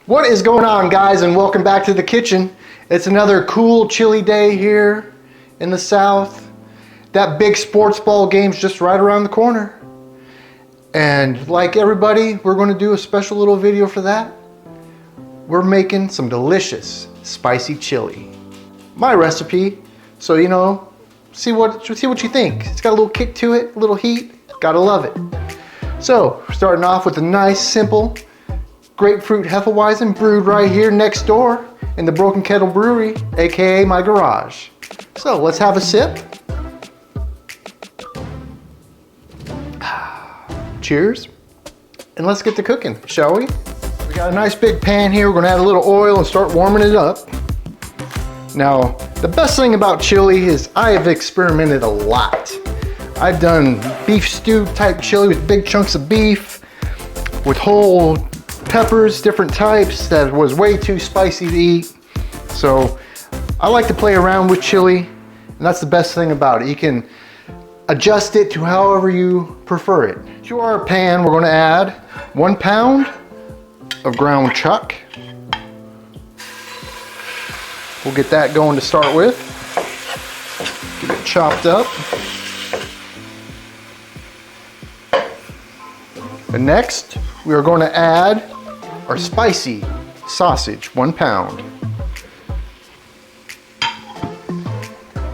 What is going on, guys, and welcome back to the kitchen. It's another cool chilly day here in the south. That big sports ball game's just right around the corner. And like everybody, we're going to do a special little video for that. We're making some delicious spicy chili. My recipe, so see what you think. It's got a little kick to it, a little heat. Gotta love it. So, we're starting off with a nice, simple grapefruit Hefeweizen brewed right here next door in the Broken Kettle Brewery, aka my garage. So let's have a sip. Cheers. And let's get to cooking, shall we? We got a nice big pan here. We're gonna add a little oil and start warming it up. Now, the best thing about chili is I have experimented a lot. I've done beef stew type chili with big chunks of beef, with whole peppers, different types that was way too spicy to eat. So I like to play around with chili, and that's the best thing about it. You can adjust it to however you prefer it. To our pan, we're going to add 1 pound of ground chuck. We'll get that going to start with. Get it chopped up. And next, we are going to add our spicy sausage, 1 pound.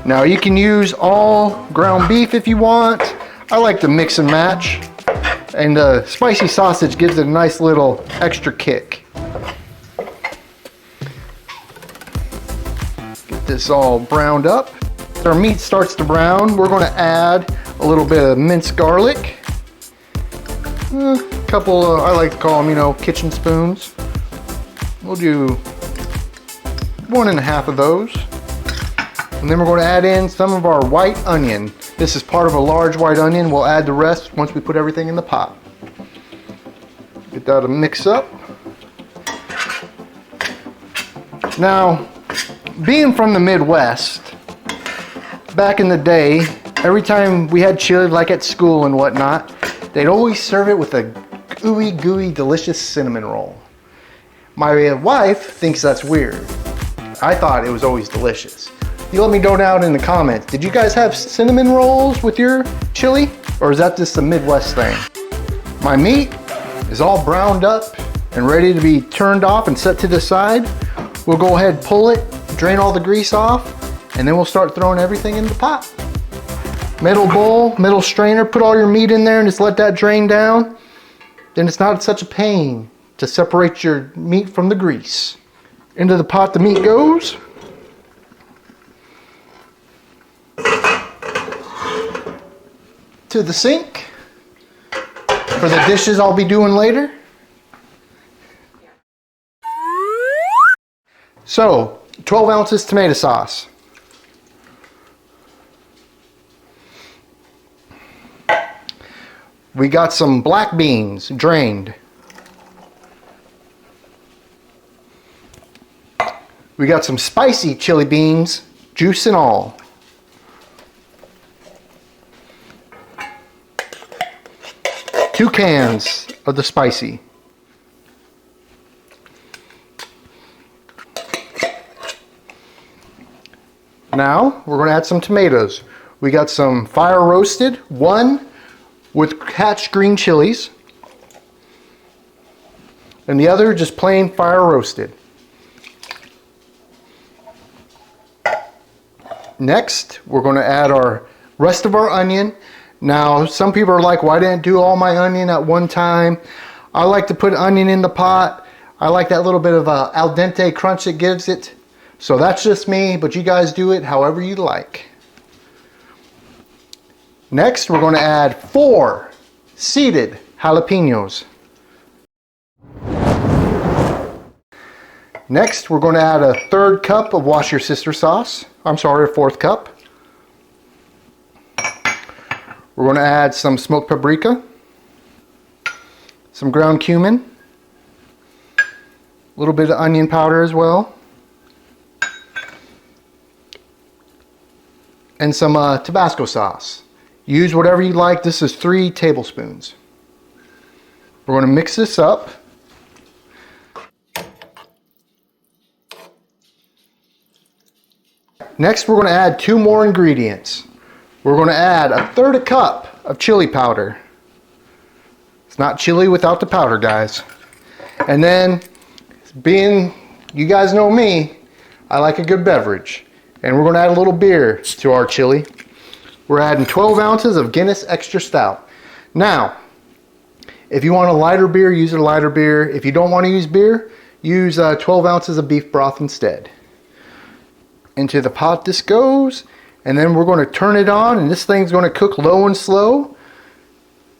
Now you can use all ground beef if you want. I like to mix and match. And the spicy sausage gives it a nice little extra kick. Get this all browned up. As our meat starts to brown, we're going to add a little bit of minced garlic. A couple of, I like to call them, kitchen spoons. We'll do 1.5 of those. And then we're going to add in some of our white onion. This is part of a large white onion. We'll add the rest once we put everything in the pot. Get that to mix up. Now, being from the Midwest, back in the day, every time we had chili, like at school and whatnot, they'd always serve it with a ooey gooey delicious cinnamon roll. My wife thinks that's weird. I thought it was always delicious. You let me know down in the comments, did you guys have cinnamon rolls with your chili? Or is that just a Midwest thing? My meat is all browned up and ready to be turned off and set to the side. We'll go ahead, pull it, drain all the grease off, and then we'll start throwing everything in the pot. Metal bowl, metal strainer, put all your meat in there and just let that drain down. Then it's not such a pain to separate your meat from the grease. Into the pot the meat goes. To the sink for the dishes I'll be doing later. So, 12 ounces tomato sauce. We got some black beans, drained. We got some spicy chili beans, juice and all. Two cans of the spicy. Now, we're going to add some tomatoes. We got some fire roasted, one with hatch green chilies, and the other just plain fire roasted. Next, we're going to add our rest of our onion. Now, some people are like, why didn't I do all my onion at one time? I like to put onion in the pot. I like that little bit of al dente crunch it gives it. So that's just me, but you guys do it however you like. Next, we're going to add 4 seeded jalapenos. Next, we're going to add a 1/3 cup of Wash Your Sister sauce. I'm sorry, a 1/4 cup. We're going to add some smoked paprika, some ground cumin, a little bit of onion powder as well, and some Tabasco sauce. Use whatever you like. This is 3 tablespoons. We're going to mix this up. Next, we're gonna add 2 more ingredients. We're gonna add 1/3 cup of chili powder. It's not chili without the powder, guys. And then, being, you guys know me, I like a good beverage. And we're gonna add a little beer to our chili. We're adding 12 ounces of Guinness Extra Stout. Now, if you want a lighter beer, use a lighter beer. If you don't want to use beer, use 12 ounces of beef broth instead. Into the pot this goes, and then we're going to turn it on, and this thing's going to cook low and slow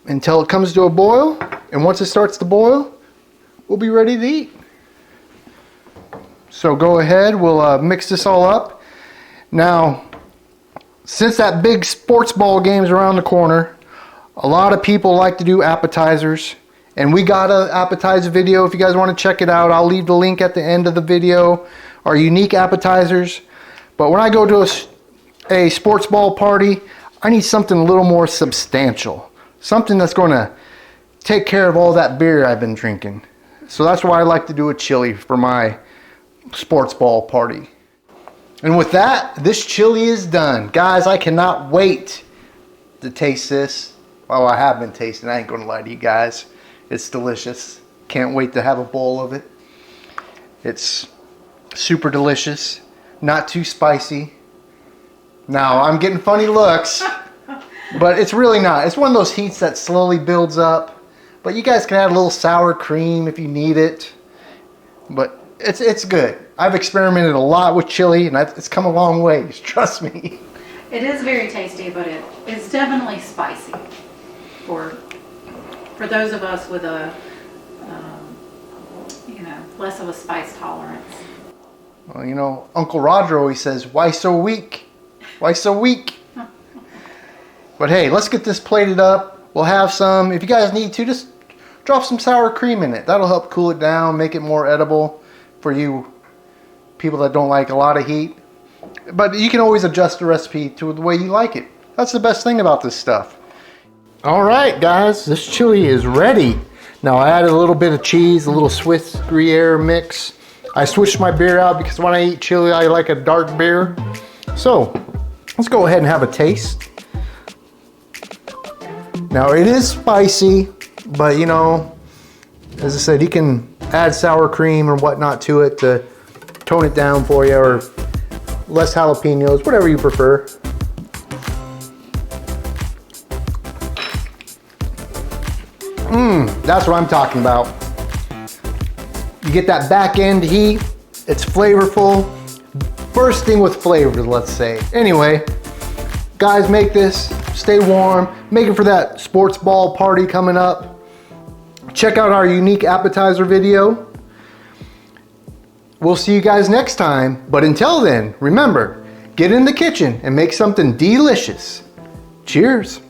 until it comes to a boil. And once it starts to boil, we'll be ready to eat. So go ahead, we'll mix this all up. Now, since that big sports ball game's around the corner, a lot of people like to do appetizers, and we got an appetizer video. If you guys want to check it out, I'll leave the link at the end of the video. Our unique appetizers. But when I go to a sports ball party, I need something a little more substantial. Something that's going to take care of all that beer I've been drinking. So that's why I like to do a chili for my sports ball party. And with that, this chili is done. Guys, I cannot wait to taste this. Well, I have been tasting. I ain't gonna lie to you guys. It's delicious. Can't wait to have a bowl of it. It's super delicious. Not too spicy. Now, I'm getting funny looks, but it's really not. It's one of those heats that slowly builds up. But you guys can add a little sour cream if you need it. But it's good. I've experimented a lot with chili, and it's come a long ways. Trust me. It is very tasty, but it's definitely spicy for those of us with a less of a spice tolerance. Well, you know, Uncle Roger always says, "Why so weak? Why so weak?" But hey, let's get this plated up. We'll have some. If you guys need to, just drop some sour cream in it. That'll help cool it down, make it more edible for you people that don't like a lot of heat. But you can always adjust the recipe to the way you like it. That's the best thing about this stuff. All right, guys, this chili is ready. Now I added a little bit of cheese, a little Swiss Gruyere mix. I switched my beer out because when I eat chili, I like a dark beer. So let's go ahead and have a taste. Now it is spicy, but you know, as I said, you can add sour cream or whatnot to it to tone it down for you, or less jalapenos, whatever you prefer. That's what I'm talking about. You get that back end heat, it's flavorful, bursting with flavor, let's say. Anyway, guys, make this, stay warm, make it for that sports ball party coming up. Check out our unique appetizer video. We'll see you guys next time, but until then, remember, get in the kitchen and make something delicious. Cheers.